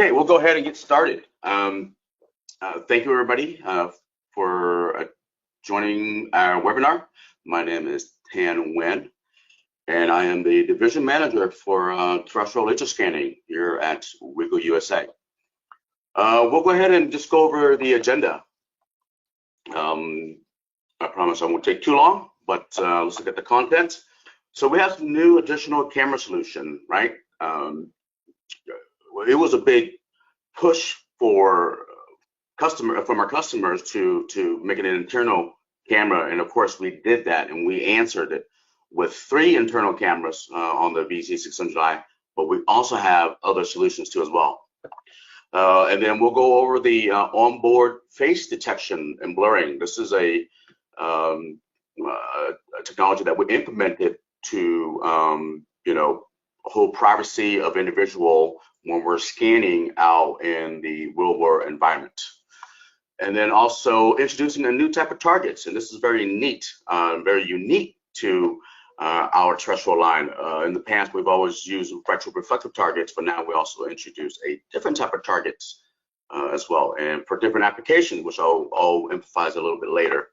Okay, we'll go ahead and get started. Thank you, everybody, for joining our webinar. My name is Nguyen, and I am the Division Manager for Terrestrial Laser Scanning here at RIEGL USA. We'll go ahead and just go over the agenda. I promise I won't take too long, but let's look at the content. So we have some new additional camera solution, right? It was a big push for from our customers to make it an internal camera, and of course we did that, and we answered it with 3 internal cameras on the VZ600i, but we also have other solutions too as well. And then we'll go over the onboard face detection and blurring. This is a technology that we implemented to hold privacy of individual when we're scanning out in the real world environment. And then also introducing a new type of targets, and this is very neat, very unique to our terrestrial line. In the past, we've always used reflective targets, but now we also introduce a different type of targets as well, and for different applications, which I'll emphasize a little bit later.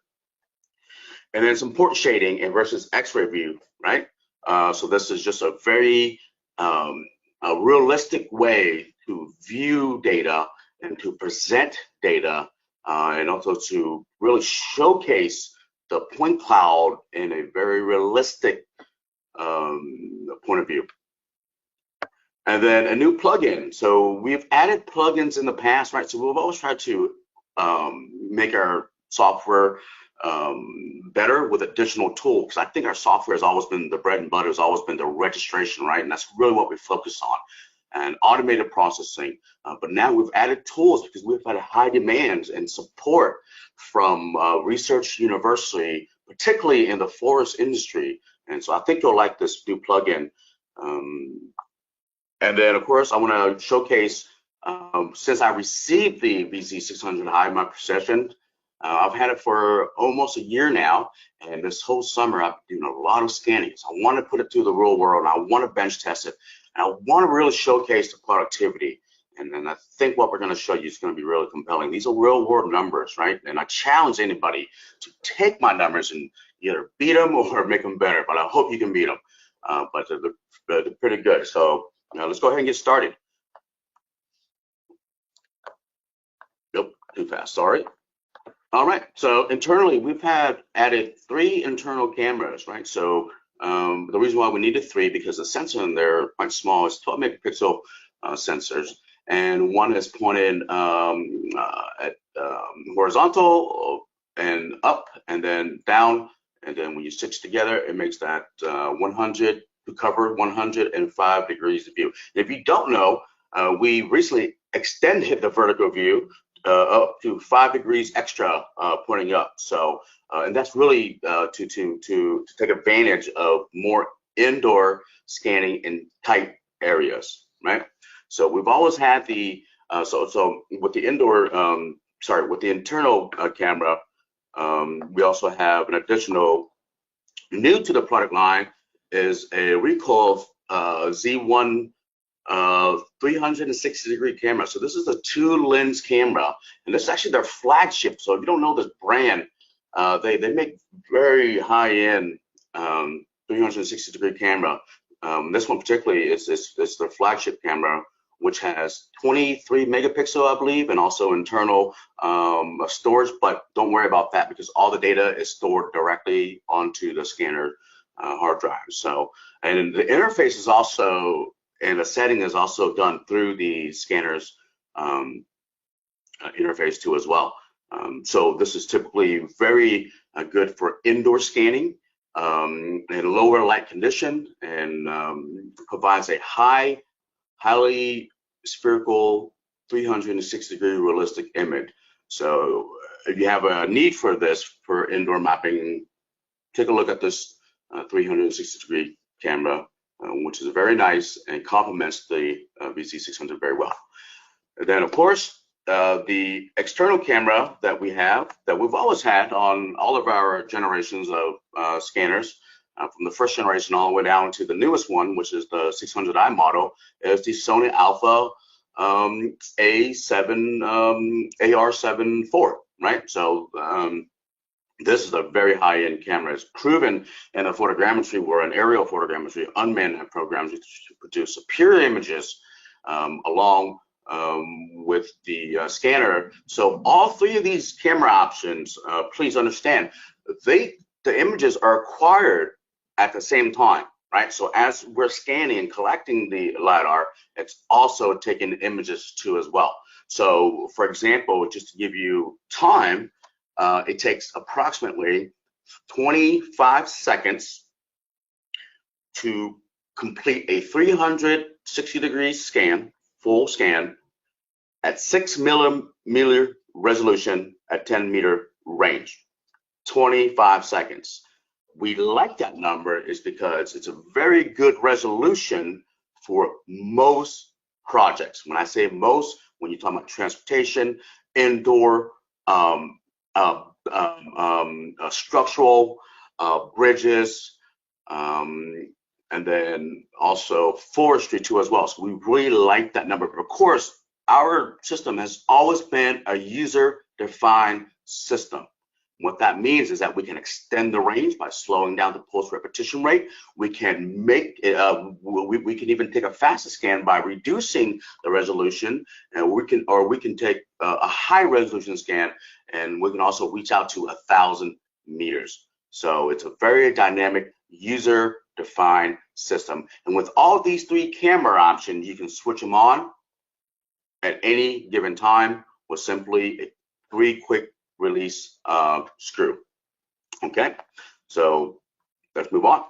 And then some port shading and versus X-ray view, right? So this is just a very a realistic way to view data and to present data, and also to really showcase the point cloud in a very realistic point of view. And then a new plugin. So we've added plugins in the past, right? So we've always tried to make our software better with additional tools. I think our software has always been the bread and butter, has always been the registration, right? And that's really what we focus on, and automated processing. But now we've added tools because we've had high demands and support from research university, particularly in the forest industry. And so I think you'll like this new plugin. And then of course I want to showcase, since I received the VZ600i in my possession, I've had it for almost a year now, and this whole summer I've been doing a lot of scanning. So I want to put it to the real world, and I want to bench test it, and I want to really showcase the productivity. And then I think what we're going to show you is going to be really compelling. These are real world numbers, right? And I challenge anybody to take my numbers and either beat them or make them better, but I hope you can beat them. But they're pretty good. So let's go ahead and get started. Nope, too fast, sorry. All right, so internally we've added 3 internal cameras, right? So the reason why we needed 3, because the sensor in there are quite small. It's 12 megapixel sensors, and one is pointed at horizontal and up, and then down, and then when you stitch together, it makes that 100 to cover 105 degrees of view. And if you don't know, we recently extended the vertical view up to 5 degrees extra pointing up. So and that's really to take advantage of more indoor scanning in tight areas, right? So we've always had the so with the indoor with the internal camera, we also have an additional new to the product line is a RIEGL Z1 360-degree camera. So this is a 2-lens camera, and this is actually their flagship. So if you don't know this brand, they make very high-end 360-degree camera. This one particularly is their flagship camera, which has 23 megapixel, I believe, and also internal storage. But don't worry about that, because all the data is stored directly onto the scanner hard drive. So, and the interface is also, and the setting is also done through the scanner's interface too as well. So this is typically very good for indoor scanning in lower light condition, and provides a highly spherical 360-degree realistic image. So if you have a need for this for indoor mapping, take a look at this 360-degree camera, which is very nice and complements the VZ600 very well. And then of course the external camera that we have, that we've always had on all of our generations of scanners, from the first generation all the way down to the newest one, which is the 600i model, is the Sony Alpha AR7 IV, right? So this is a very high-end camera. It's proven in a photogrammetry or an aerial photogrammetry, unmanned programs to produce superior images along with the scanner. So all three of these camera options, please understand, the images are acquired at the same time, right? So as we're scanning and collecting the LiDAR, it's also taking images too as well. So for example, just to give you time, it takes approximately 25 seconds to complete a 360-degree scan, full scan, at 6 millimeter resolution at 10 meter range. 25 seconds. We like that number is because it's a very good resolution for most projects. When I say most, when you're talking about transportation, indoor, structural, bridges, and then also forestry too as well. So we really like that number. But of course, our system has always been a user-defined system. What that means is that we can extend the range by slowing down the pulse repetition rate. We can make it, we can even take a faster scan by reducing the resolution, and we can take a high resolution scan, and we can also reach out to 1,000 meters. So it's a very dynamic user-defined system. And with all these three camera options, you can switch them on at any given time with simply 3 quick release screw. Okay, so let's move on.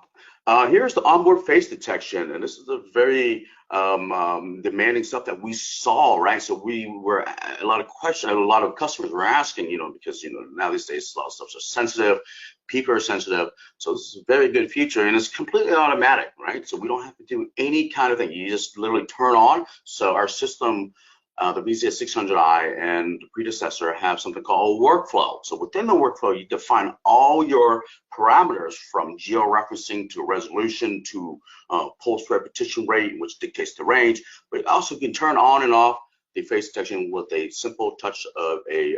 Here's the onboard face detection, and this is a very demanding stuff that we saw, right? So we were a lot of customers were asking, because now these days a lot of stuff is sensitive, people are sensitive. So this is a very good feature, and it's completely automatic, right? So we don't have to do any kind of thing. You just literally turn on. So our system, the VZ600i and the predecessor, have something called a workflow. So within the workflow, you define all your parameters from georeferencing to resolution to pulse repetition rate, which dictates the range. But also you can turn on and off the face detection with a simple touch of a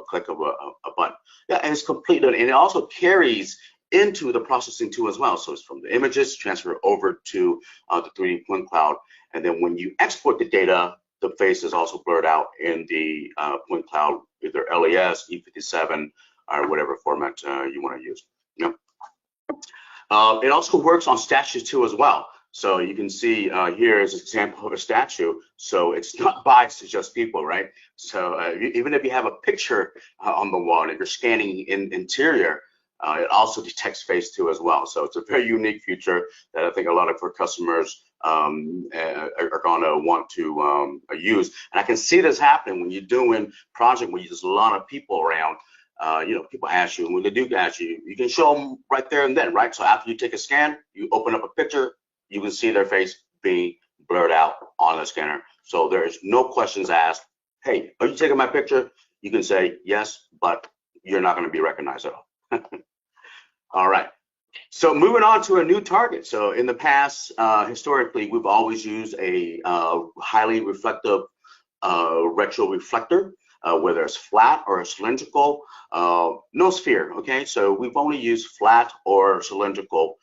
click of a button. Yeah, and it's complete, and it also carries into the processing too as well. So it's from the images transfer over to the 3D point cloud, and then when you export the data, the face is also blurred out in the point cloud, either LES, E57, or whatever format you want to use. It also works on statues too as well. So you can see here is an example of a statue. So it's not biased to just people, right? So even if you have a picture on the wall, and if you're scanning in interior, it also detects face too as well. So it's a very unique feature that I think a lot of our customers are going to want to use. And I can see this happening when you're doing project where there's a lot of people around. People ask you, and when they do ask you, you can show them right there and then, right? So after you take a scan, you open up a picture, you can see their face being blurred out on the scanner. So there is no questions asked. Hey, are you taking my picture? You can say yes, but you're not going to be recognized at all. All right. So moving on to a new target. So in the past, historically, we've always used a highly reflective retro reflector, whether it's flat or cylindrical, no sphere. Okay, so we've only used flat or cylindrical.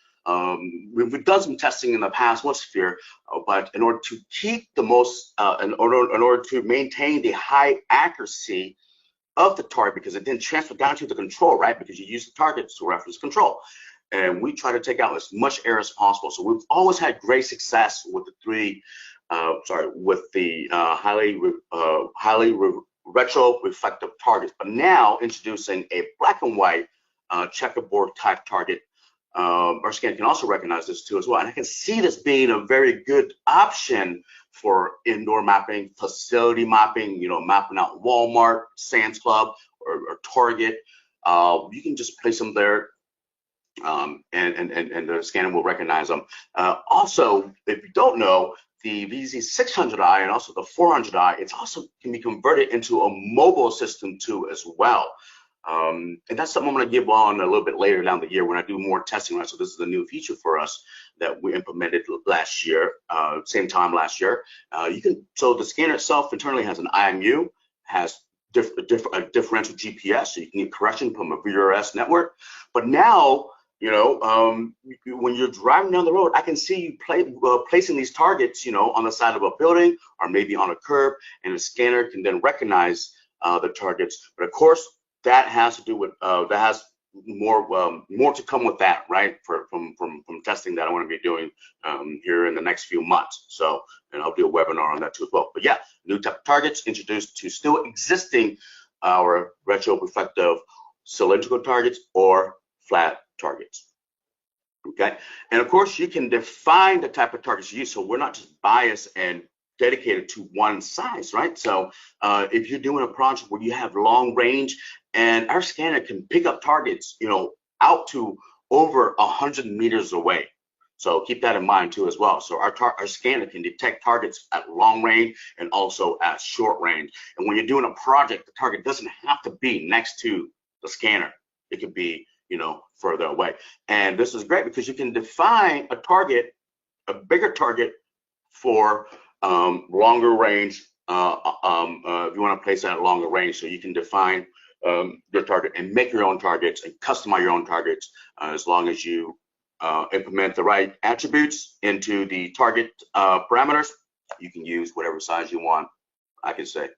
We've done some testing in the past with sphere, but in order to keep the most, in order to maintain the high accuracy of the target, because it didn't transfer down to the control, right? Because you use the targets to reference control. And we try to take out as much error as possible. So we've always had great success with the highly retro reflective targets. But now introducing a black and white checkerboard type target, our scan can also recognize this too as well. And I can see this being a very good option for indoor mapping, facility mapping, mapping out Walmart, Sam's Club, or Target. You can just place them there. And the scanner will recognize them. Also, if you don't know, the VZ600i and also the 400i, it also can be converted into a mobile system too as well. And that's something I'm going to give on a little bit later down the year when I do more testing, right? So this is a new feature for us that we implemented last year, same time last year. So the scanner itself internally has an IMU, has a differential GPS, so you can get correction from a VRS network. But now, when you're driving down the road, I can see you placing these targets, on the side of a building or maybe on a curb, and the scanner can then recognize the targets. But of course, that has to do with that has more to come with that, right? From testing that I want to be doing here in the next few months. So, and I'll do a webinar on that too as well. But yeah, new type of targets introduced to still existing our retroreflective cylindrical targets or flat targets. Okay, and of course you can define the type of targets you use, so we're not just biased and dedicated to one size, right? So if you're doing a project where you have long range, and our scanner can pick up targets, out to over 100 meters away. So keep that in mind too as well. So our scanner can detect targets at long range and also at short range. And when you're doing a project, the target doesn't have to be next to the scanner. It could be, further away. And this is great because you can define a target, a bigger target for longer range, if you want to place that at longer range. So you can define your target and make your own targets and customize your own targets as long as you implement the right attributes into the target parameters. You can use whatever size you want, I can say.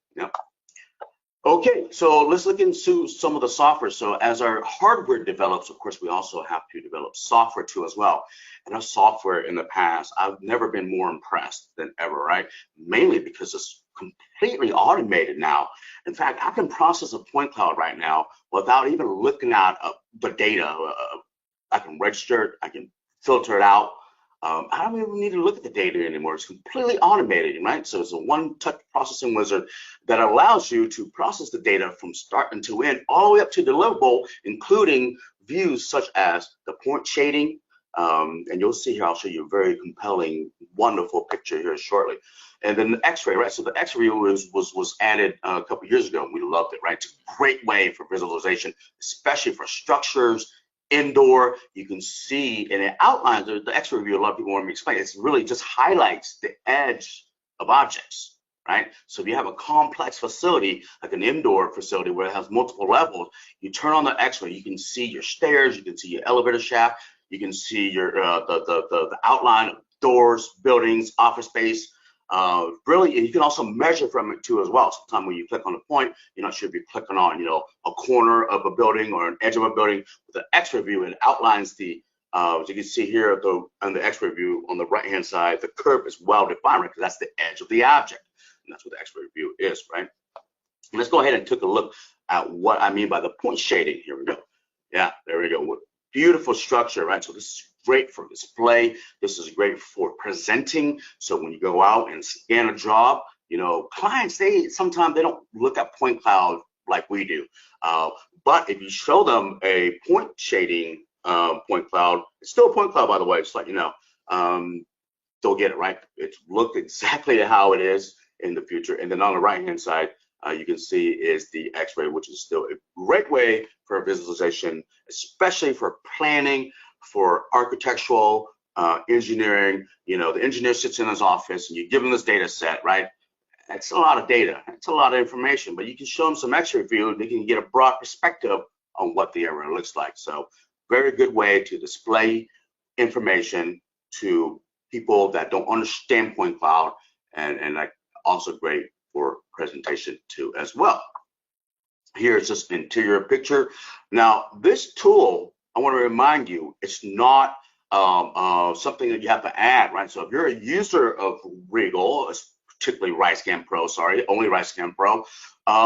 Okay, so let's look into some of the software. So as our hardware develops, of course, we also have to develop software too as well. And our software in the past, I've never been more impressed than ever, right? Mainly because it's completely automated now. In fact, I can process a point cloud right now without even looking at the data. I can register it, I can filter it out. I don't even need to look at the data anymore. It's completely automated, right? So it's a one-touch processing wizard that allows you to process the data from start until end, all the way up to deliverable, including views such as the point shading. And you'll see here, I'll show you a very compelling, wonderful picture here shortly. And then the X-ray, right? So the X-ray was added a couple years ago, and we loved it, right? It's a great way for visualization, especially for structures, indoor. You can see, and it outlines the X-ray view. A lot of people want me to explain. It's really just highlights the edge of objects, right? So if you have a complex facility, like an indoor facility where it has multiple levels, you turn on the X-ray, you can see your stairs, you can see your elevator shaft, you can see your the outline of doors, buildings, office space. Really, and you can also measure from it too as well. Sometimes when you click on a point, you're not sure if you're clicking on, a corner of a building or an edge of a building. With the X-ray view, it outlines the, as you can see here on the X-ray view on the right-hand side, the curve is well defined, right? Because that's the edge of the object, and that's what the X-ray view is, right? And let's go ahead and take a look at what I mean by the point shading. Here we go. Yeah, there we go. Beautiful structure, right? So this is great for display. This is great for presenting. So when you go out and scan a job, clients, sometimes they don't look at point cloud like we do. But if you show them a point shading point cloud, it's still a point cloud, by the way, just let you know, they'll get it, right? It's looked exactly how it is in the future. And then on the right-hand side, you can see is the X-ray, which is still a great way for visualization, especially for planning, for architectural, engineering. The engineer sits in his office and you give him this data set, right? That's a lot of data. It's a lot of information, but you can show them some X-ray view and they can get a broad perspective on what the area looks like. So very good way to display information to people that don't understand point cloud, and like also great for presentation too as well. Here's just an interior picture. Now this tool, I want to remind you, it's not something that you have to add, right? So if you're a user of RIEGL, particularly RISECAN Pro, only RISECAN Pro,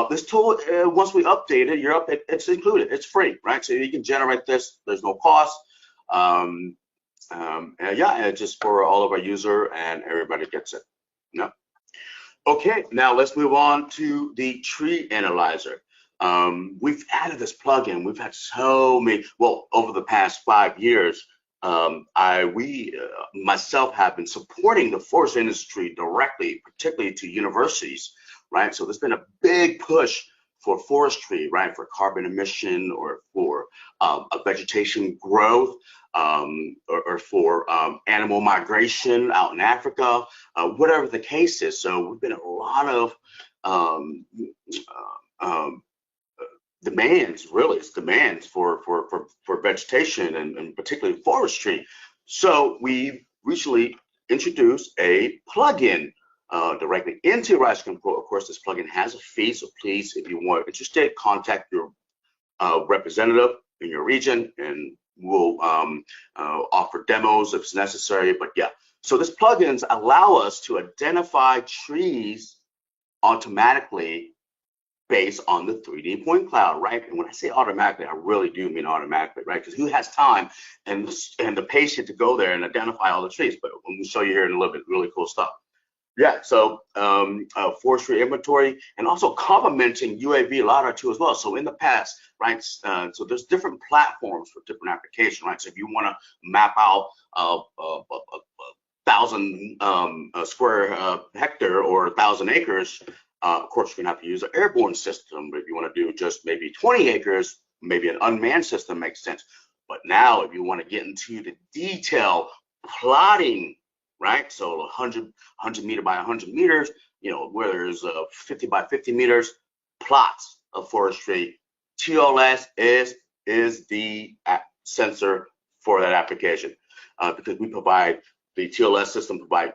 this tool, once we update it, it's included, it's free, right? So you can generate this, there's no cost. And yeah, it's just for all of our user and everybody gets it. Yeah. Okay, now let's move on to the tree analyzer. We've added this plugin. We've had so many, well, over the past 5 years, myself have been supporting the forest industry directly, particularly to universities, right? So there's been a big push for forestry, right, for carbon emission or for a vegetation growth, or for animal migration out in Africa, whatever the case is. So we've been a lot of demands for vegetation and particularly forestry. So we recently introduced a plugin directly into RIEGL Control. Of course, this plugin has a fee, so please, if you are interested, contact your representative in your region, and we'll offer demos if it's necessary. But yeah, so this plugins allow us to identify trees automatically based on the 3D point cloud, right? And when I say automatically, I really do mean automatically, right? Because who has time and the patience to go there and identify all the trees? But I'm going to show you here in a little bit, really cool stuff. Yeah, so forestry inventory, and also complementing UAV LiDAR too as well. So in the past, right, so there's different platforms for different applications, right? So if you want to map out 1,000 square hectare or 1,000 acres, of course, you're going to have to use an airborne system. But if you want to do just maybe 20 acres, maybe an unmanned system makes sense. But now, if you want to get into the detail plotting, right? So 100 meter by 100 meters, you know, where there's 50 by 50 meters plots of forestry, TLS is the sensor for that application, because we provide, the TLS system provide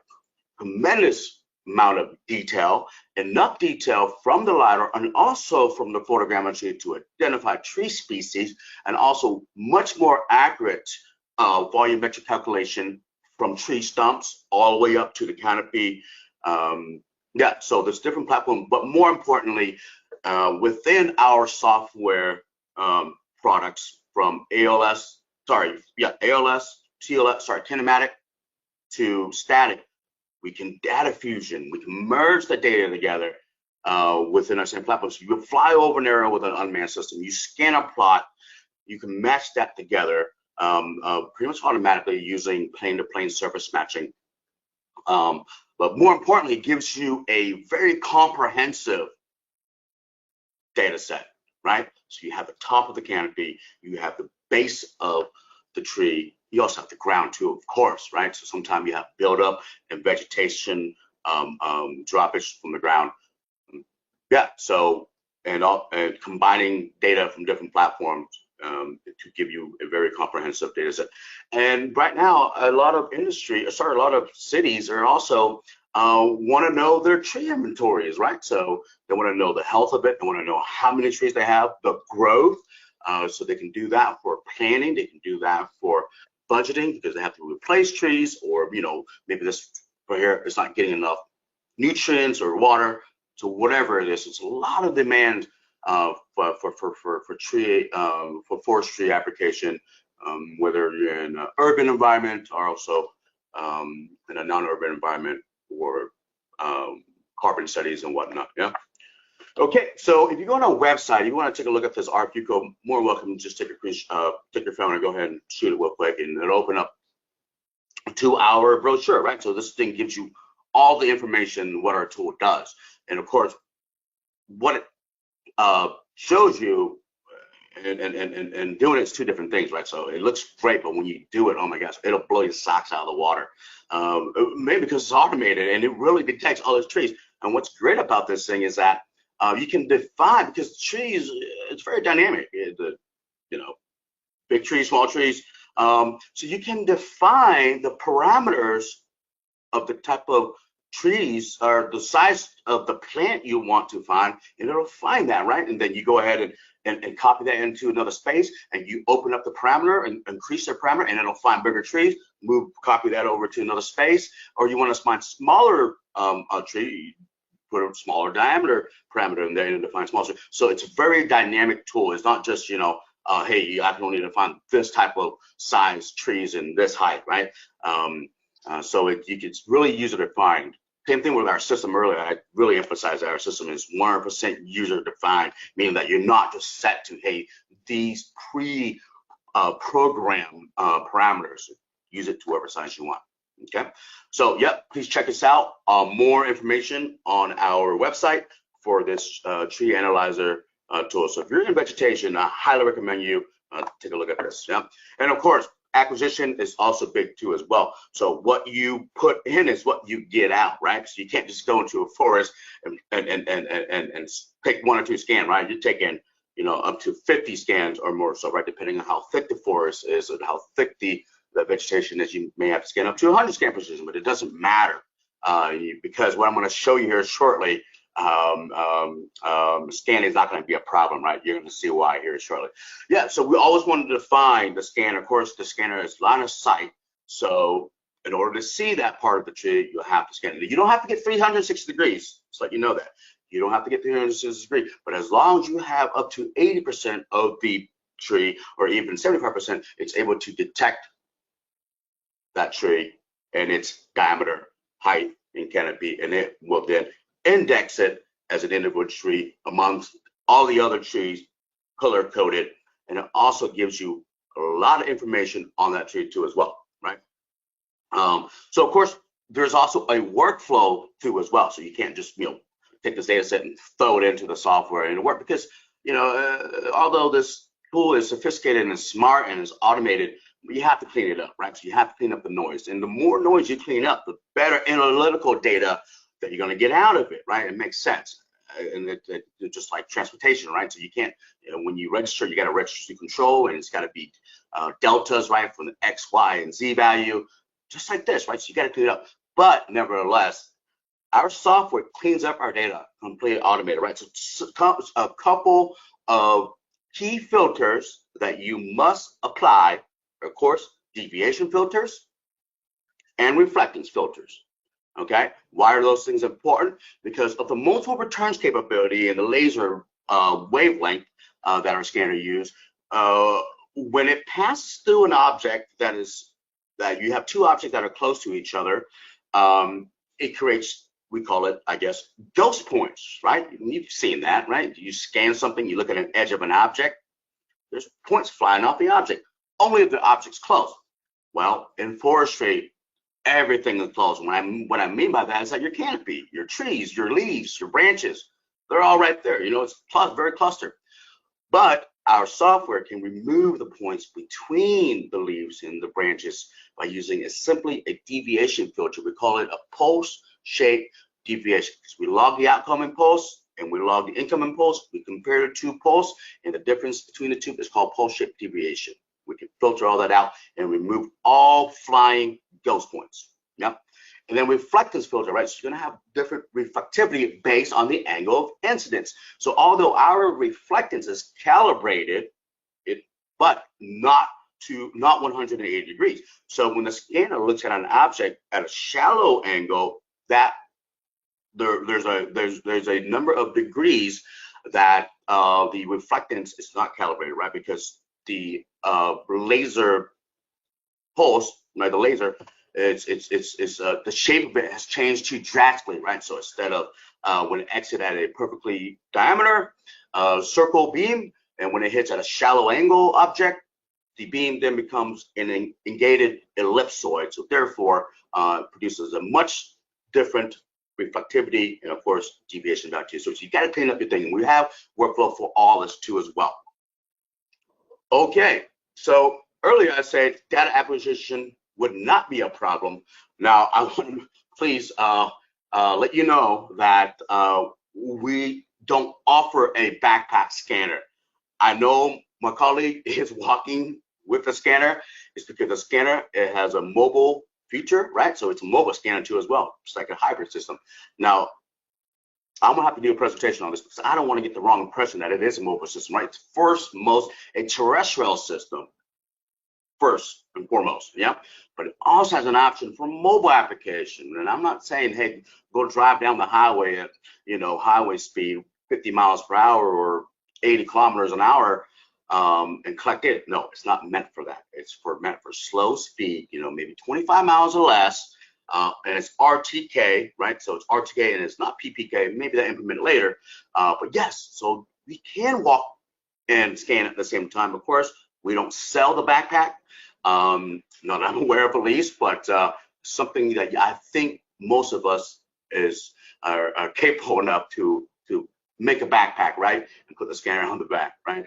tremendous amount of detail, enough detail from the LiDAR and also from the photogrammetry to identify tree species, and also much more accurate volumetric calculation from tree stumps all the way up to the canopy. Yeah, so there's different platforms, but more importantly, within our software products from ALS, kinematic to static, we can data fusion, we can merge the data together within our same platform. So you fly over an area with an unmanned system, you scan a plot, you can match that together pretty much automatically using plane-to-plane surface matching. But more importantly, it gives you a very comprehensive data set, right? So you have the top of the canopy, you have the base of the tree, you also have the ground too, of course, right? So sometimes you have buildup and vegetation droppage from the ground. Yeah, so and combining data from different platforms to give you a very comprehensive data set. And right now, a lot of cities are also want to know their tree inventories, right? So they want to know the health of it, they want to know how many trees they have, the growth, so they can do that for planning, they can do that for budgeting because they have to replace trees, or you know, maybe this right here is not getting enough nutrients or water. So whatever it is, it's a lot of demand for forestry application, whether you're in an urban environment or also in a non-urban environment for carbon studies and whatnot. Yeah. Okay, so if you go on our website, you want to take a look at this RFQ code, more welcome. Just take your phone and go ahead and shoot it real quick, and it'll open up a 2-hour brochure, right? So this thing gives you all the information what our tool does, and of course, what it shows you and doing it's two different things, right? So it looks great, but when you do it, oh my gosh, it'll blow your socks out of the water. Maybe because it's automated and it really detects all those trees. And what's great about this thing is that you can define, because trees, it's very dynamic. You know, big trees, small trees. So you can define the parameters of the type of trees or the size of the plant you want to find, and it'll find that, right? And then you go ahead and copy that into another space, and you open up the parameter and increase the parameter, and it'll find bigger trees. Copy that over to another space, or you want to find smaller tree, put a smaller diameter parameter in there and define smaller. So it's a very dynamic tool. It's not just, you know, hey, I can only define this type of size trees in this height, right? So you can really user defined. Same thing with our system earlier. I really emphasize that our system is 100% user defined, meaning that you're not just set to, hey, these pre-programmed parameters. Use it to whatever size you want. Okay. So, yep, please check us out. More information on our website for this tree analyzer tool. So if you're in vegetation, I highly recommend you take a look at this. Yeah, and of course, acquisition is also big too as well. So what you put in is what you get out, right? So you can't just go into a forest and take 1 or 2 scans, right? You're taking, you know, up to 50 scans or more, so right, depending on how thick the forest is and how thick the vegetation is, you may have to scan up to 100 scan precision, but it doesn't matter because what I'm going to show you here shortly, scanning is not going to be a problem, right? You're going to see why here shortly. Yeah, so we always wanted to define the scanner. Of course, the scanner is line of sight. So in order to see that part of the tree, you'll have to scan it. You don't have to get 360 degrees, just let you know that. You don't have to get 360 degrees, but as long as you have up to 80% of the tree or even 75%, it's able to detect that tree and its diameter, height, and canopy, and it will then index it as an individual tree amongst all the other trees, color coded, and it also gives you a lot of information on that tree too as well, right? So of course, there's also a workflow too as well. So you can't just, you know, take this data set and throw it into the software and work, because, you know, although this tool is sophisticated and smart and is automated, you have to clean it up, right? So you have to clean up the noise, and the more noise you clean up, the better analytical data that you're going to get out of it, right? It makes sense. And it's just like transportation, right? So you can't, you know, when you register, you got to register control, and it's got to be deltas, right, from the X, Y, and Z value, just like this, right? So you got to clean it up. But nevertheless, our software cleans up our data completely automated, right? So a couple of key filters that you must apply, of course, deviation filters and reflectance filters. Okay, why are those things important? Because of the multiple returns capability and the laser wavelength that our scanner uses. When it passes through an object that you have 2 objects that are close to each other, it creates, we call it, I guess, ghost points, right? You've seen that, right? You scan something, you look at an edge of an object, there's points flying off the object, only if the object's close. Well, in forestry, everything is close. What I mean by that is that your canopy, your trees, your leaves, your branches, they're all right there. You know, it's very clustered. But our software can remove the points between the leaves and the branches by using simply a deviation filter. We call it a pulse shape deviation, because we log the outgoing pulse and we log the incoming pulse. We compare the 2 pulse, and the difference between the 2 is called pulse shape deviation. We can filter all that out and remove all flying ghost points. Yep. And then reflectance filter, right? So you're going to have different reflectivity based on the angle of incidence. So although our reflectance is calibrated, but not 180 degrees. So when the scanner looks at an object at a shallow angle, that there's a number of degrees that the reflectance is not calibrated, right? Because the laser pulse, right? The laser, the shape of it has changed too drastically, right? So instead of when it exits at a perfectly diameter circle beam, and when it hits at a shallow angle object, the beam then becomes an elongated ellipsoid. So therefore, produces a much different reflectivity and of course deviation value. So you got to clean up your thing. We have workflow for all this too as well. Okay, so earlier I said data acquisition would not be a problem. Now I want to please let you know that we don't offer a backpack scanner. I know my colleague is walking with the scanner. It's because the scanner, it has a mobile feature, right? So it's a mobile scanner too as well. It's like a hybrid system. Now, I'm gonna have to do a presentation on this because I don't want to get the wrong impression that it is a mobile system, right? It's a terrestrial system, first and foremost, yeah? But it also has an option for mobile application. And I'm not saying, hey, go drive down the highway at, you know, highway speed, 50 miles per hour or 80 kilometers an hour and collect it. No, it's not meant for that. It's meant for slow speed, you know, maybe 25 miles or less. And it's RTK, right? So it's RTK and it's not PPK. Maybe that implemented later. But yes, so we can walk and scan at the same time. Of course, we don't sell the backpack. Not that I'm aware of at least, but something that I think most of us are capable enough to make a backpack, right, and put the scanner on the back, right?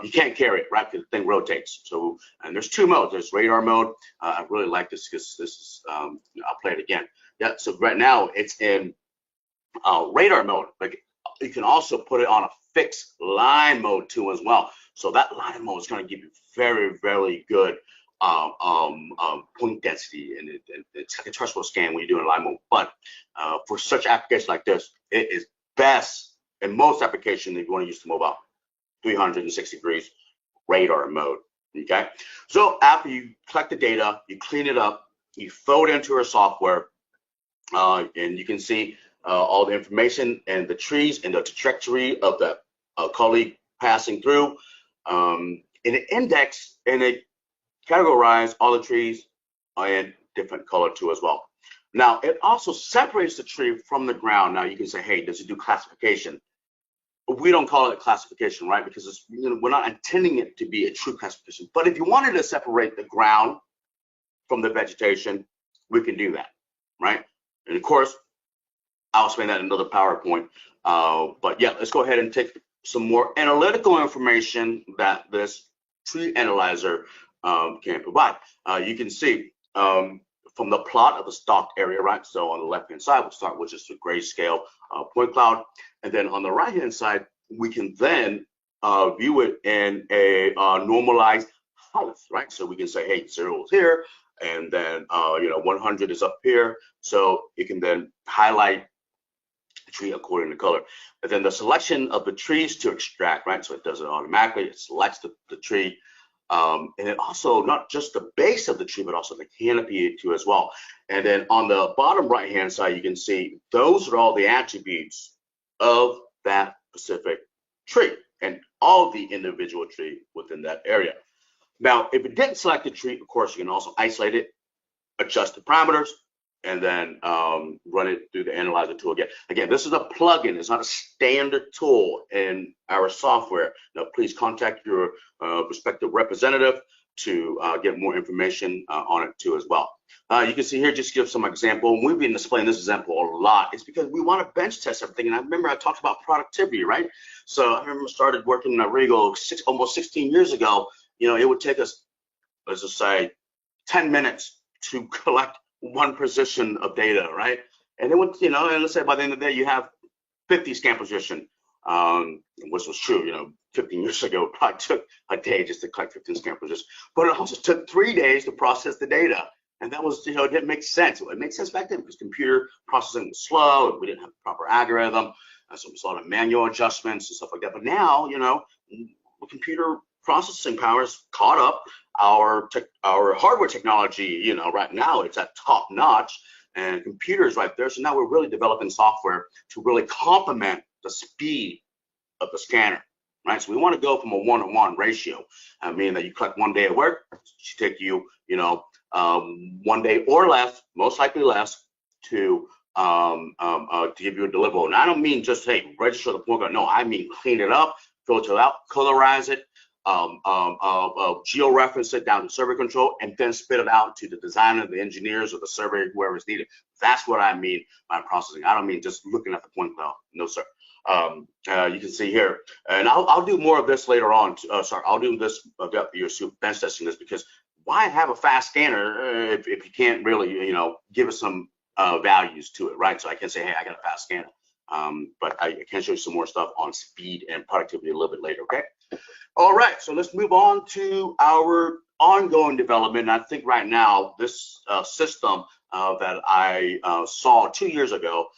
You can't carry it, right, because the thing rotates. So, and there's two modes. There's radar mode. I really like this because this is, I'll play it again. Yeah, so right now it's in radar mode, but you can also put it on a fixed line mode too as well. So that line mode is going to give you very, very good point density, and it's like a terrestrial scan when you're doing line mode. But for such applications like this, it is best in most applications if you want to use the mobile 360 degrees radar mode. Okay, so after you collect the data, you clean it up, you throw it into our software, and you can see all the information and the trees and the trajectory of the colleague passing through, in an index, and it categorize all the trees in different color too as well. Now it also separates the tree from the ground. Now you can say, hey, does it do classification? We don't call it classification, right? Because it's, we're not intending it to be a true classification. But if you wanted to separate the ground from the vegetation, we can do that, right? And of course, I'll explain that in another PowerPoint. But yeah, let's go ahead and take some more analytical information that this tree analyzer can provide. You can see from the plot of the stocked area, right? So on the left-hand side, we'll start with just a grayscale point cloud. And then on the right-hand side, we can then view it in a normalized height, right? So we can say, hey, 0 is here, and then 100 is up here. So you can then highlight the tree according to color. And then the selection of the trees to extract, right? So it does it automatically. It selects the tree. And then also not just the base of the tree, but also the canopy too as well. And then on the bottom right hand side, you can see those are all the attributes of that specific tree and all the individual tree within that area. Now, if it didn't select the tree, of course, you can also isolate it, adjust the parameters, and then run it through the analyzer tool again. Again, this is a plugin. It's not a standard tool in our software. Now, please contact your respective representative to get more information on it too as well. You can see here, just give some example. We've been displaying this example a lot. It's because we want to bench test everything. And I remember I talked about productivity, right? So I remember I started working at RIEGL almost 16 years ago. It would take us, let's just say, 10 minutes to collect one position of data, right? And then, and let's say by the end of the day, you have 50 scan position, which was true, 15 years ago, it probably took a day just to collect 15 scan positions, but it also took 3 days to process the data. And that was, it didn't make sense. It made sense back then because computer processing was slow, and we didn't have the proper algorithm, so it was a lot of manual adjustments and stuff like that. But now, computer processing power has caught up. Our hardware technology, right now it's at top notch, and computers right there. So now we're really developing software to really complement the speed of the scanner, right? So we want to go from a 1-to-1 ratio, meaning that you collect 1 day of work, it should take you, 1 day or less, most likely less, to give you a deliverable. And I don't mean just, hey, register the point. No, I mean clean it up, filter it out, colorize it, georeference it down to server control, and then spit it out to the designer, the engineers, or the surveyor, whoever is needed. That's what I mean by processing. I don't mean just looking at the point cloud. No, sir. You can see here, and I'll do more of this later on. I'll do this about your bench testing this, because why have a fast scanner if you can't really, give us some values to it, right? So I can say, hey, I got a fast scanner. But I can show you some more stuff on speed and productivity a little bit later, okay? All right, so let's move on to our ongoing development. And I think right now, this system that I saw 2 years ago,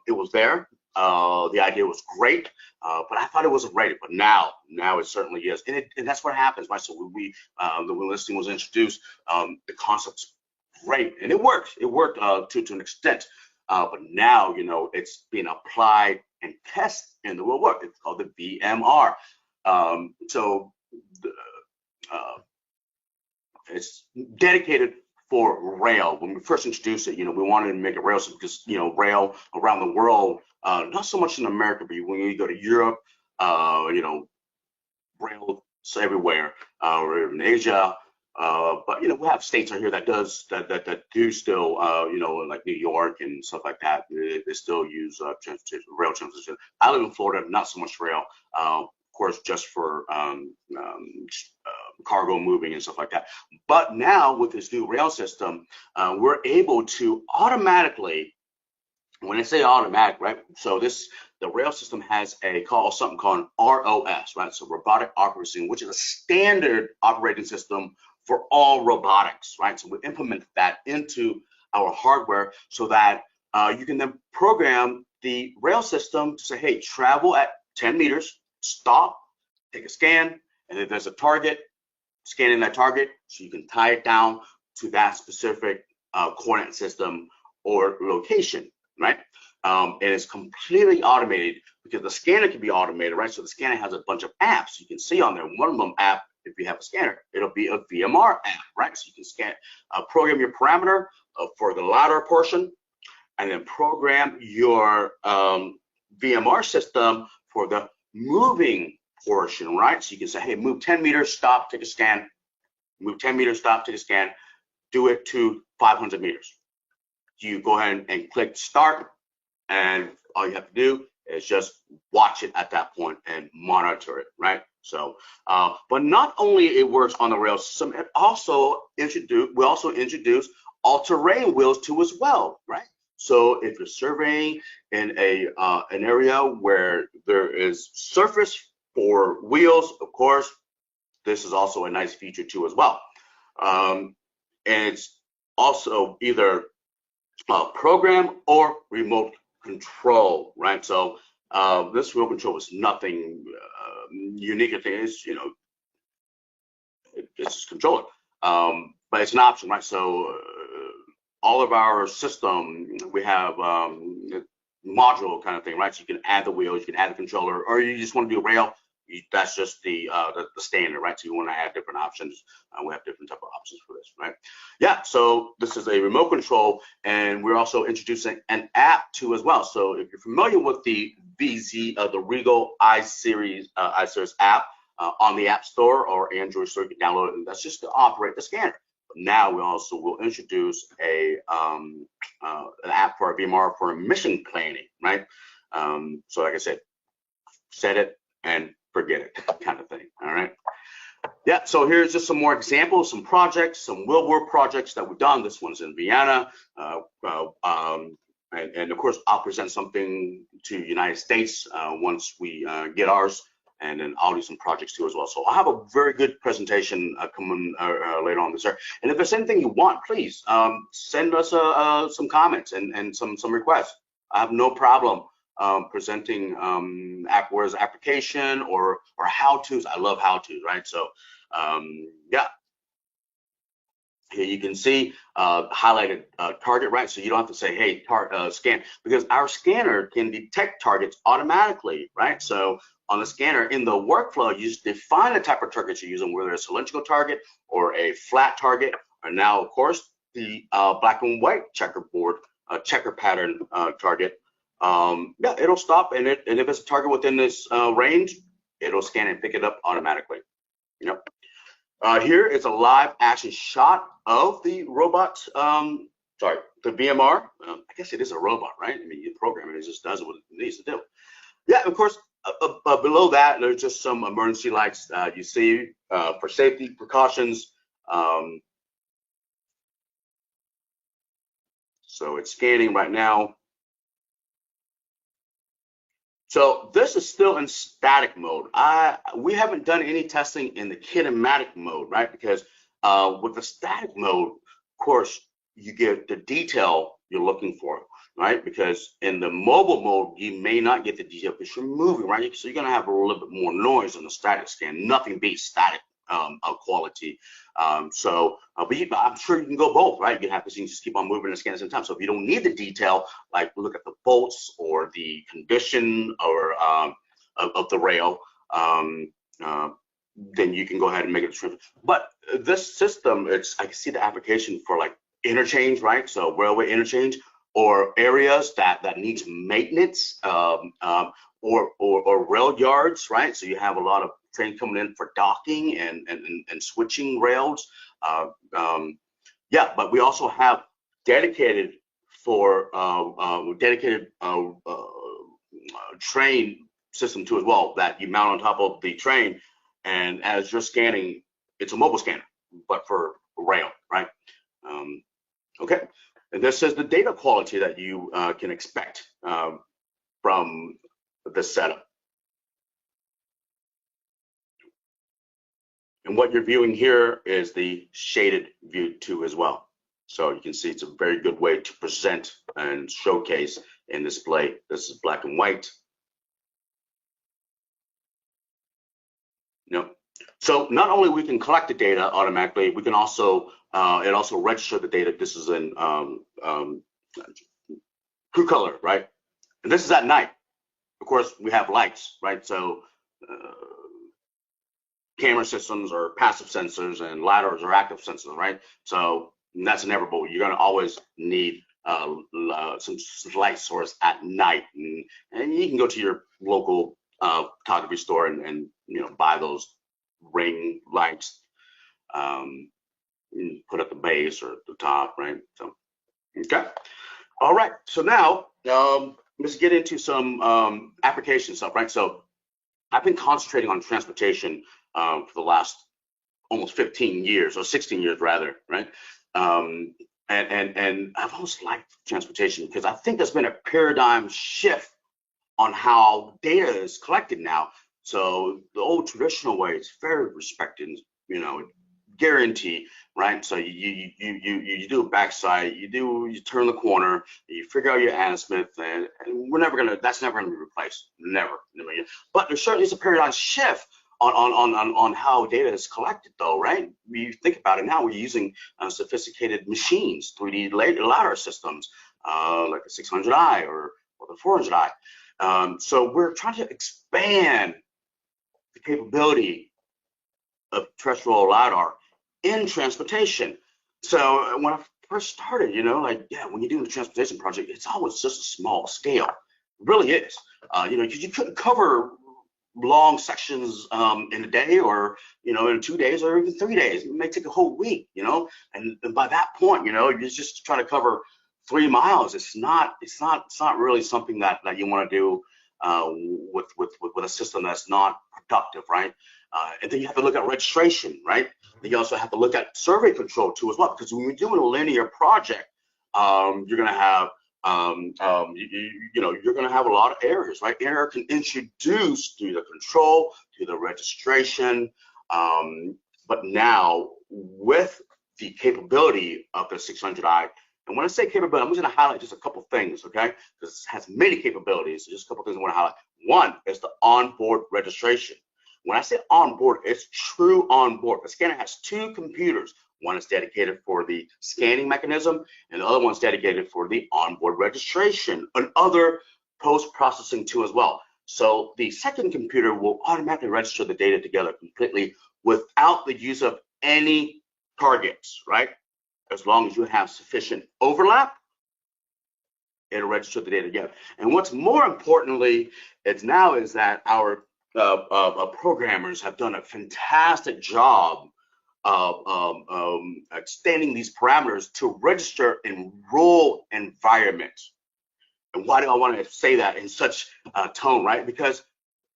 it was there. The idea was great, but I thought it wasn't ready. But now it certainly is. And that's what happens, right? So when this thing was introduced, the concept's great, and it worked. It worked to an extent. But now, it's being applied and tested in the real world. It's called the VMR. It's dedicated for rail. When we first introduced it, we wanted to make it rail because, rail around the world, not so much in America, but when you go to Europe, rail everywhere, or in Asia, But you know, we have states out here that do still, you know, like New York and stuff like that. They still use transportation, rail transportation. I live in Florida, not so much rail. Of course, just for cargo moving and stuff like that. But now with this new rail system, we're able to automatically. When I say automatic, right? So the rail system has something called ROS, right? So robotic operating system, which is a standard operating system for all robotics, right? So we implement that into our hardware so that you can then program the rail system to say, hey, travel at 10 meters, stop, take a scan, and if there's a target, scanning that target, so you can tie it down to that specific coordinate system or location, right? And it's completely automated because the scanner can be automated, right? So the scanner has a bunch of apps you can see on there. One of them app, if you have a scanner, it'll be a VMR app, right? So you can program your parameter for the latter portion, and then program your VMR system for the moving portion, right? So you can say, hey, move 10 meters, stop, take a scan. Move 10 meters, stop, take a scan. Do it to 500 meters. You go ahead and click start, and all you have to do is just watch it at that point and monitor it, right? So, but not only it works on the rail system, we also introduce all-terrain wheels too as well, right? So if you're surveying in an area where there is surface for wheels, of course, this is also a nice feature too as well. And it's also either program or remote control, right? So this remote control is nothing unique. It's, you know, it's just controller, but it's an option, right? So all of our system, we have module kind of thing, right? So you can add the wheels, you can add the controller, or you just want to do rail. That's just the standard, right? So you want to add different options. We have different type of options for this, right? Yeah, so this is a remote control, and we're also introducing an app too as well. So if you're familiar with the the RIEGL iSeries app on the App Store or Android Store, you can download it, and that's just to operate the scanner. But now we also will introduce an app for our VMR for mission planning, right? So like I said, set it and forget it kind of thing. All right. Yeah, so here's just some more examples, some projects, some real world projects that we've done. This one's in Vienna. And of course, I'll present something to United States once we get ours, and then I'll do some projects too as well. So I'll have a very good presentation coming later on this year. And if there's anything you want, please send us some comments and some requests. I have no problem presenting where's application or how-tos. I love how-tos, right? So yeah, here you can see highlighted target, right? So you don't have to say, hey, scan, because our scanner can detect targets automatically, right? So on the scanner, in the workflow, you just define the type of target you're using, whether it's a cylindrical target or a flat target, or now, of course, the black and white checkerboard, checker pattern target. Yeah, it'll stop, and if it's a target within this range, it'll scan and pick it up automatically. Yep. Here is a live action shot of the robot. Sorry, the VMR. I guess it is a robot, right? I mean, you program it, it just does what it needs to do. Yeah, of course. Below that, there's just some emergency lights you see for safety precautions. So it's scanning right now. So this is still in static mode. We haven't done any testing in the kinematic mode, right? Because with the static mode, of course, you get the detail you're looking for, right? Because in the mobile mode, you may not get the detail because you're moving, right? So you're gonna have a little bit more noise on the static scan. Nothing beats static quality. But I'm sure you can go both, right? You can have this thing just keep on moving and scan at the same time. So if you don't need the detail, like look at the bolts or the condition or of the rail, then you can go ahead and make it a transfer. But this system, I can see the application for like interchange, right? So railway interchange or areas that needs maintenance, or rail yards, right? So you have a lot of trains coming in for docking and switching rails. Yeah, but we also have dedicated for dedicated train system too as well, that you mount on top of the train, and as you're scanning, it's a mobile scanner, but for rail, right? Okay, and this is the data quality that you can expect from the setup. And what you're viewing here is the shaded view too as well. So you can see it's a very good way to present and showcase and display. This is black and white. So not only we can collect the data automatically, we can also it also register the data. This is in true color, right? And this is at night. Of course, we have lights, right? So camera systems are passive sensors and LiDARs are active sensors, right? So that's inevitable. You're going to always need some light source at night, and you can go to your local photography store and buy those ring lights, put at the base or at the top, right? So okay, all right. So now let's get into some application stuff, right? So I've been concentrating on transportation for the last almost 15 years, or 16 years rather, right? And I've always liked transportation because I think there's been a paradigm shift on how data is collected now. So the old traditional way is very respected, guarantee, right? So you do a backside, you turn the corner, you figure out your azimuth, and that's never gonna be replaced, never. But there certainly is a paradigm shift on how data is collected, though, right? We think about it now, we're using sophisticated machines, 3D LiDAR systems, like the 600i or the 400i. So we're trying to expand the capability of terrestrial LiDAR in transportation. So when I first started, when you're doing the transportation project, it's always just a small scale. It really is. Because you couldn't cover long sections in a day, or in 2 days, or even 3 days. It may take a whole week, and by that point, you're just trying to cover 3 miles. It's not really something that you want to do with a system that's not productive, right? And then you have to look at registration, right? Then you also have to look at survey control too as well, because when you're doing a linear project, you're going to have you're going to have a lot of errors, right? Error can introduce through the control, to the registration, but now with the capability of the 600i, and when I say capability, I'm just going to highlight just a couple things, okay? Because it has many capabilities. Just a couple things I want to highlight. One is the onboard registration. When I say onboard, it's true onboard. The scanner has 2 computers. One is dedicated for the scanning mechanism, and the other one's dedicated for the onboard registration and other post-processing too as well. So the second computer will automatically register the data together completely without the use of any targets, right? As long as you have sufficient overlap, it'll register the data together. And what's more importantly is that our programmers have done a fantastic job of extending these parameters to register in rural environments. And why do I want to say that in such a tone, right? Because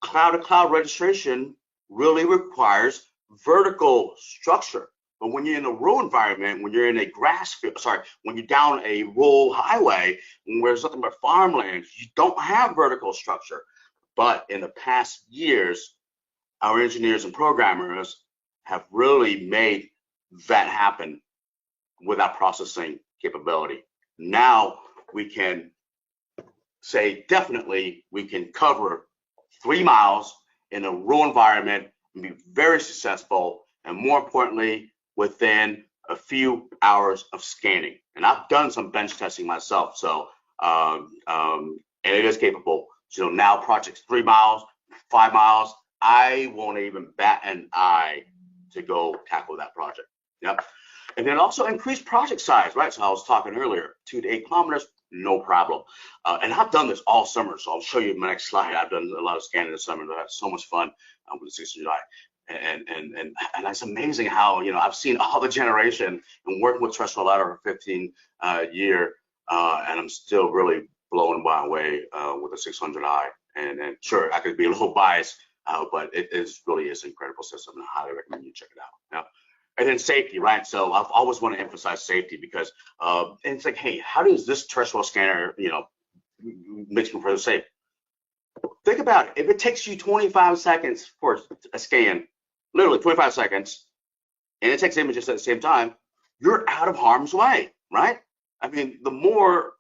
cloud-to-cloud registration really requires vertical structure. But when you're in a rural environment, when you're in a grass field, when you're down a rural highway, where there's nothing but farmland, you don't have vertical structure. But in the past years, our engineers and programmers have really made that happen with our processing capability. Now we can say definitely we can cover 3 miles in a rural environment and be very successful, and more importantly, within a few hours of scanning. And I've done some bench testing myself, so and it is capable. So now projects 3 miles, 5 miles, I won't even bat an eye to go tackle that project. Yep. And then also increase project size, right? So I was talking earlier, 2 to 8 kilometers, no problem. And I've done this all summer, so I'll show you my next slide. I've done a lot of scanning this summer. I had so much fun with the 600i. And it's amazing how, you know, I've seen all the generation and working with terrestrial LiDAR for 15 year, and I'm still really blown away with the 600i. And sure, I could be a little biased, but it really is an incredible system, and I highly recommend you check it out. Now, and then safety, right? So I've always want to emphasize safety because it's like, hey, how does this terrestrial scanner, you know, makes me feel safe? Think about it. If it takes you 25 seconds for a scan, literally 25 seconds, and it takes images at the same time, you're out of harm's way, right? I mean, the more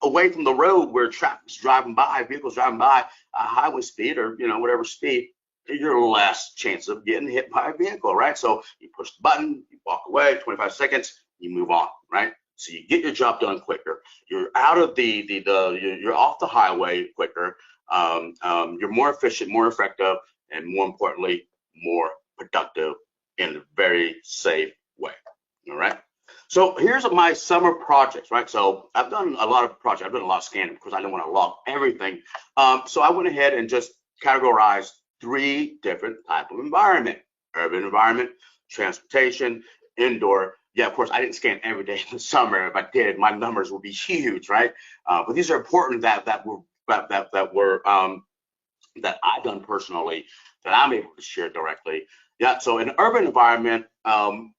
away from the road where traffic's driving by, vehicles driving by, highway speed or, you know, whatever speed, you're less chance of getting hit by a vehicle, right? So you push the button, you walk away, 25 seconds, you move on, right? So you get your job done quicker. You're out of you're off the highway quicker. You're more efficient, more effective, and more importantly, more productive in a very safe way. All right. So here's my summer projects, right? So I've done a lot of projects. I've done a lot of scanning because I don't want to log everything. So I went ahead and just categorized 3 different types of environment: urban environment, transportation, indoor. Yeah, of course, I didn't scan every day in the summer. If I did, my numbers would be huge, right? But these are important that I've done personally, that I'm able to share directly. Yeah, so in urban environment,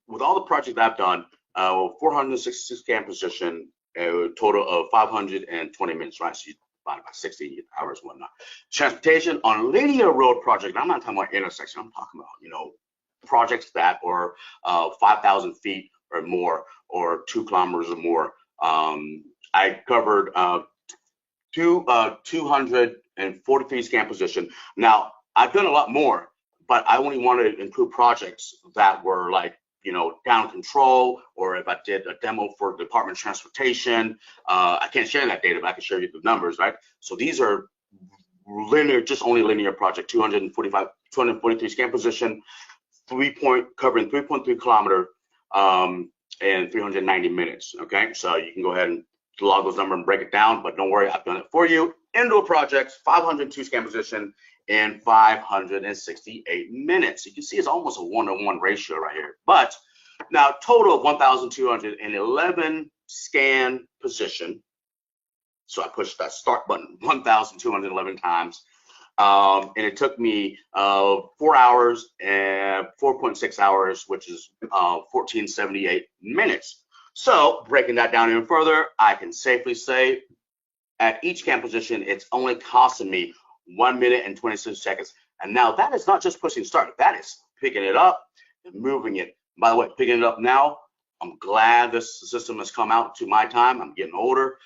with all the projects I've done, 466 scan position, a total of 520 minutes, right? So you divide by 60 hours and whatnot. Transportation on linear road project, I'm not talking about intersection, I'm talking about, you know, projects that are 5,000 feet or more, or 2 kilometers or more. I covered 243 scan position. Now, I've done a lot more, but I only wanted to include projects that were like, you know, down control, or if I did a demo for the Department of Transportation, I can't share that data, but I can share you the numbers, right? So these are linear, just only linear project, 243 scan position, covering 3.3 kilometer, and 390 minutes. Okay, so you can go ahead and log those numbers and break it down, but don't worry, I've done it for you. Indoor projects, 502 scan position in 568 minutes. You can see it's almost a 1-to-1 ratio right here. But now, total of 1,211 scan position. So I pushed that start button 1,211 times. And it took me 4 hours and 4.6 hours, which is 1478 minutes. So breaking that down even further, I can safely say at each scan position, it's only costing me 1 minute and 26 seconds. And now that is not just pushing start, that is picking it up and moving it. By the way, picking it up now, I'm glad this system has come out to my time. I'm getting older,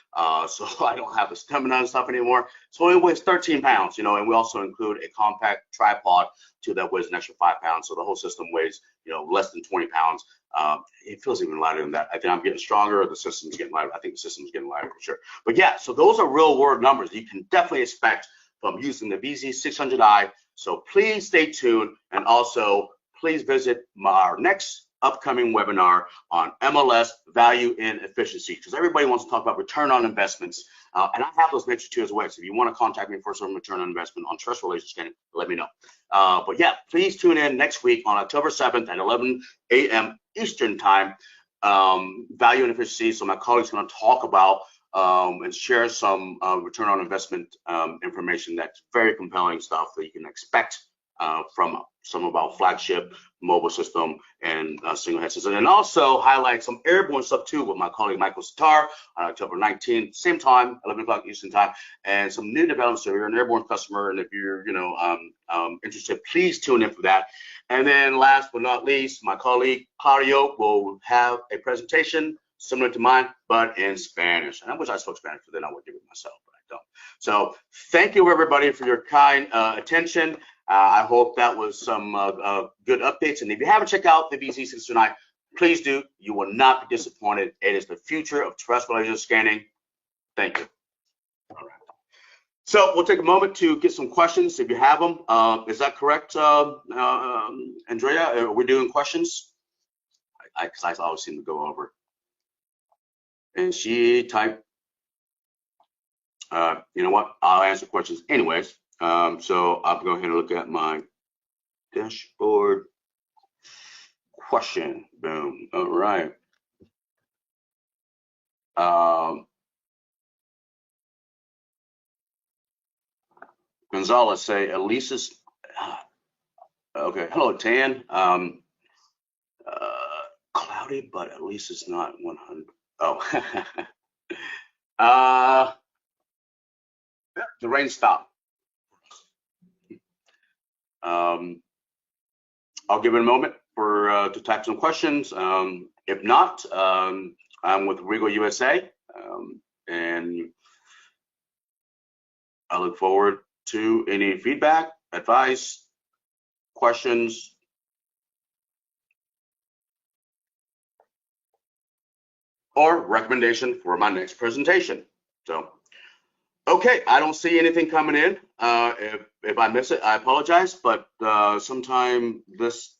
so I don't have the stamina and stuff anymore. So it weighs 13 pounds, you know, and we also include a compact tripod too that weighs an extra 5 pounds. So the whole system weighs, you know, less than 20 pounds. It feels even lighter than that. I think I'm getting stronger. The system's getting lighter. I think the system's getting lighter for sure. But yeah, so those are real world numbers you can definitely expect from using the VZ600i. So please stay tuned, and also please visit our next upcoming webinar on MLS value and efficiency, because everybody wants to talk about return on investments, and I have those metrics too as well. So if you want to contact me for some return on investment on terrestrial laser scanning, let me know. But yeah, please tune in next week on October 7th at 11 a.m. Eastern time, value and efficiency. So my colleague's going to talk about and share some return on investment information that's very compelling stuff that you can expect from some of our flagship mobile system and single head system, and also highlight some airborne stuff too with my colleague Michael Sitar on October 19th, same time, 11 o'clock Eastern time, and some new developments. So if you're an airborne customer, and if you're, you know, interested, please tune in for that. And then last but not least, my colleague Claudio will have a presentation similar to mine, but in Spanish. And I wish I spoke Spanish, but then I would give it myself, but I don't. So thank you everybody for your kind attention. I hope that was some good updates. And if you haven't checked out the VZ609, please do. You will not be disappointed. It is the future of terrestrial laser scanning. Thank you. All right. So we'll take a moment to get some questions if you have them. Is that correct, Andrea? Are we doing questions? Because I always seem to go over. And she typed, you know what? I'll answer questions anyways. So I'll go ahead and look at my dashboard. Question. Boom. All right. Gonzalez say Elisa's. Okay. Hello, Tan. Cloudy, but at least it's not 100. Oh. The rain stopped. I'll give it a moment for to type some questions. If not, I'm with RIEGL USA, and I look forward to any feedback, advice, questions. Or recommendation for my next presentation. So, okay, I don't see anything coming in. If I miss it, I apologize, but sometime this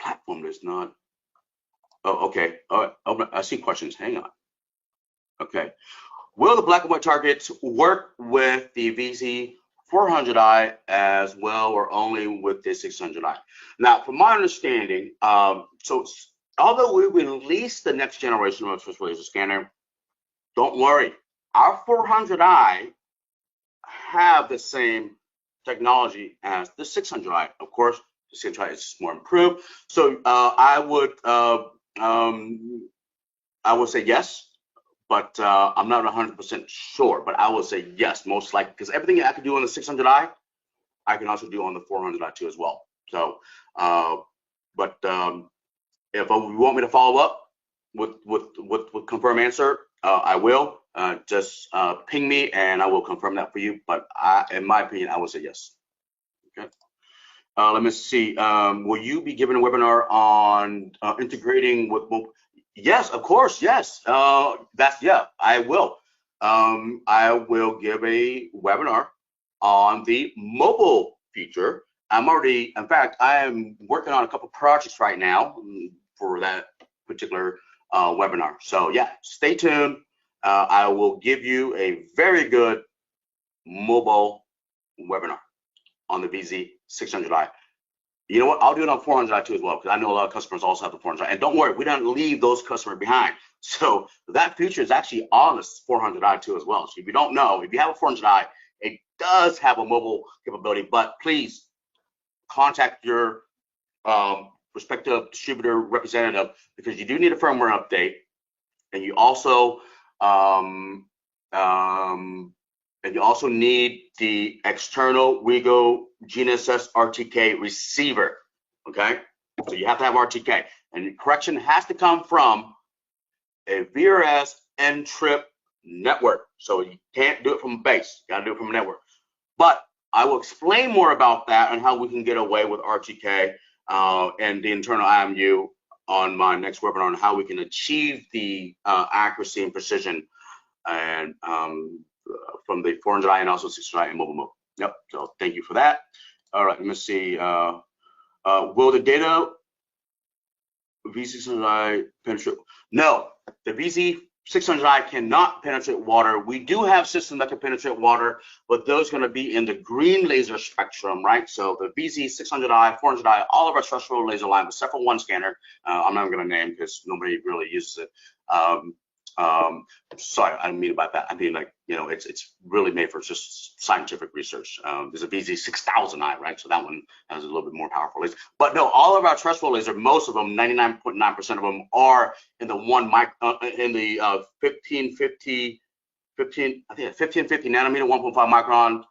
platform is not. Oh, okay. Oh, I see questions. Hang on. Okay. Will the black and white targets work with the VZ400i as well, or only with the 600i? Now, from my understanding, so although we released the next generation of terrestrial laser scanner, don't worry, our 400i have the same technology as the 600i. Of course, the 600i is more improved. So I would say yes, but I'm not 100% sure. But I would say yes, most likely, because everything I can do on the 600i, I can also do on the 400i too as well. So, if you want me to follow up with confirm answer, I will. Just ping me and I will confirm that for you. But in my opinion, I would say yes. Okay. Let me see. Will you be giving a webinar on integrating with mobile? Yes, of course. Yes. I will. I will give a webinar on the mobile feature. In fact, I am working on a couple projects right now for that particular webinar. So yeah, stay tuned. I will give you a very good mobile webinar on the VZ600i. You know what? I'll do it on 400i too as well, because I know a lot of customers also have the 400i. And don't worry, we don't leave those customers behind. So that feature is actually on the 400i too as well. So if you don't know, if you have a 400i, it does have a mobile capability, but please contact your respective distributor representative, because you do need a firmware update, and you also need the external RIEGL GNSS RTK receiver. Okay, so you have to have RTK, and the correction has to come from a VRS N-trip network. So you can't do it from base, you got to do it from a network. But I will explain more about that and how we can get away with RTK and the internal IMU on my next webinar, on how we can achieve the accuracy and precision and from the 400i and also 600i in mobile mode. Yep. So thank you for that. All right. Let me see. Will the data V600i penetrate? No, the VZ600i cannot penetrate water. We do have systems that can penetrate water, but those are going to be in the green laser spectrum, right? So the VZ600i, 400i, all of our terrestrial laser line, except for one scanner, I'm not going to name because nobody really uses it. Sorry, I didn't mean about that. I mean, like, you know, it's really made for just scientific research. There's a VZ6000i, right? So that one has a little bit more powerful laser. But no, all of our terrestrial laser, most of them, 99.9% of them, are in the 1550 nanometer, 1.5 micron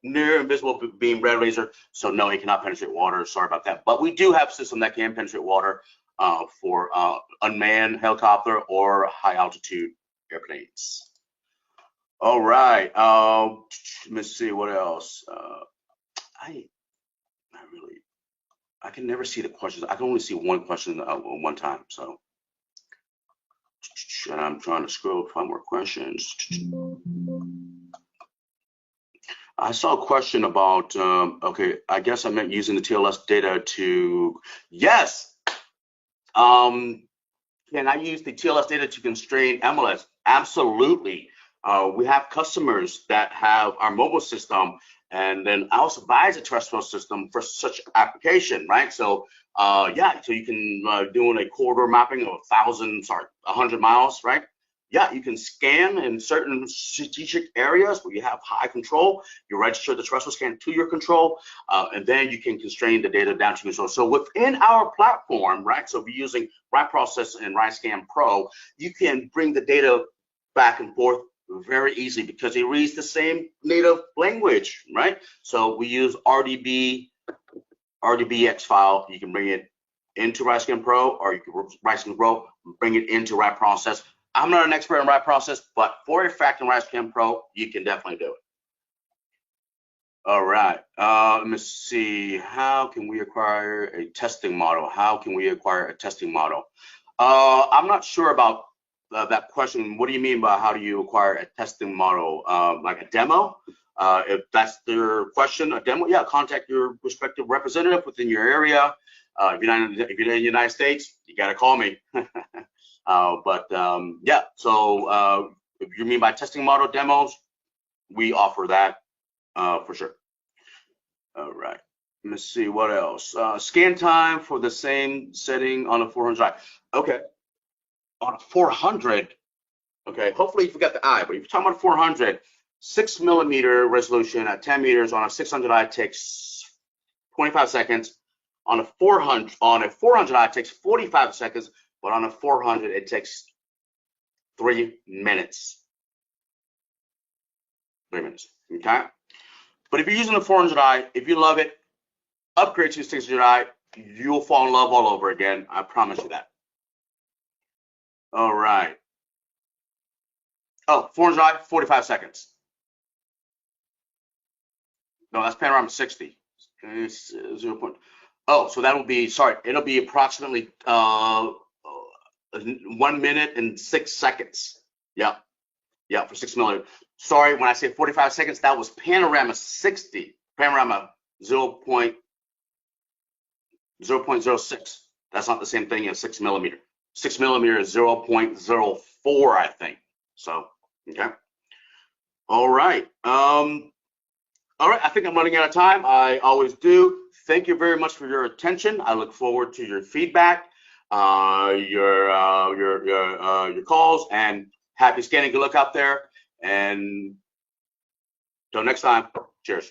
near invisible beam red laser. So no, it cannot penetrate water. Sorry about that. But we do have systems that can penetrate water for unmanned helicopter or high altitude airplanes. All right. Let me see what else. I can never see the questions. I can only see one question at one time. So, and I'm trying to scroll, find more questions. I saw a question about, okay, I guess I meant using the TLS data to, yes. Can I use the TLS data to constrain MLS? Absolutely. We have customers that have our mobile system, and then also buys a terrestrial system for such application, right? So, yeah, so you can doing a corridor mapping of 100 miles, right? Yeah, you can scan in certain strategic areas where you have high control. You register the terrestrial scan to your control, and then you can constrain the data down to control. So within our platform, right? So we're using RIEGL and RIEGL Pro, you can bring the data back and forth very easily because it reads the same native language, right? So we use RDBX file. You can bring it into RIEGL Pro, or you can RIEGL Pro, bring it into RIEGL. I'm not an expert in RIEGL, but for a fact in RIEGL Pro, you can definitely do it. All right, let me see. How can we acquire a testing model? How can we acquire a testing model? I'm not sure about that question. What do you mean by how do you acquire a testing model? Like a demo? If that's your question, a demo, yeah, contact your respective representative within your area. If you're in the United States, you got to call me. Yeah, so if you mean by testing model demos, we offer that for sure. All right, let me see what else. Scan time for the same setting on a 400. Okay, on a 400. Okay, hopefully you forgot the eye, but if you're talking about 400, 6mm resolution at 10 meters on a 600i takes 25 seconds. On a 400i takes 45 seconds, but on a 400 it takes 3 minutes. 3 minutes. Okay. But if you're using the 400i, if you love it, upgrade to 600i, you'll fall in love all over again. I promise you that. All right. Oh, 400i, 45 seconds. No, that's panorama 60. 0. Oh, so that'll be, sorry, it'll be approximately 1 minute and 6 seconds. Yeah, yeah, for 6mm. Sorry, when I say 45 seconds, that was panorama 60. Panorama 0.06. That's not the same thing as 6mm. 6mm is 0.04, I think. So, okay. All right. All right, I think I'm running out of time. I always do. Thank you very much for your attention. I look forward to your feedback, your calls, and happy scanning. Good luck out there. And till next time, cheers.